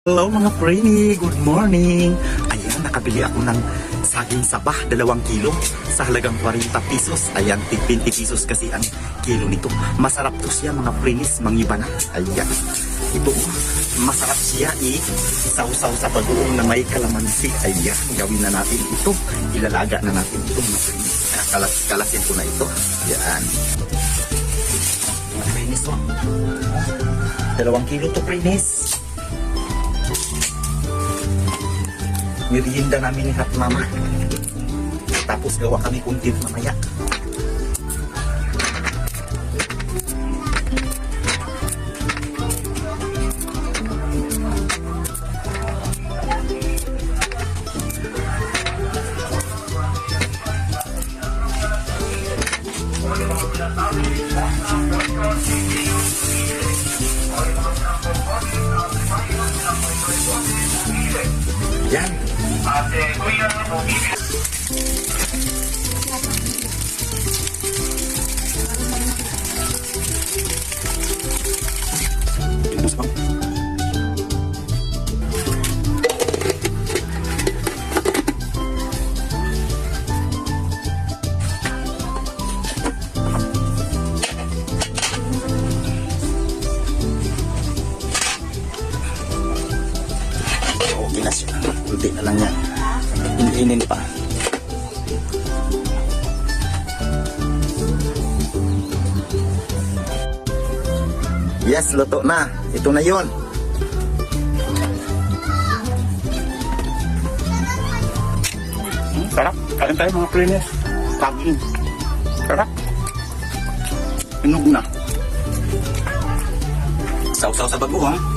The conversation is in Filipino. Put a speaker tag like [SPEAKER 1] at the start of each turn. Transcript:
[SPEAKER 1] Hello mga preni, good morning! Ayan, nakabili ako ng saging sabah, 2 kilo sa halagang 40 pesos. Ayan, 20 pesos kasi ang kilo nito. Masarap to siya mga prenis, mangiba na. Ayan, ito masarap siya sausaw sa bagoong na may kalamansi. Ayan, gawin na natin ito. Ilalaga na natin ito mga prenis. Kalasin ko na ito. Ayan. Mga prenis to. 2 kilo to prenis. Merienda namin ni Hat Mama. Tapos gawa kami content mamaya. Yan. Okay na siya. Kunti na lang yan. Ininin pa. Yes, luto na. Ito na yun. Sarap. Kain tayo mga prenes. Saging. Sarap. Inog na. Sausaw sa bagoong.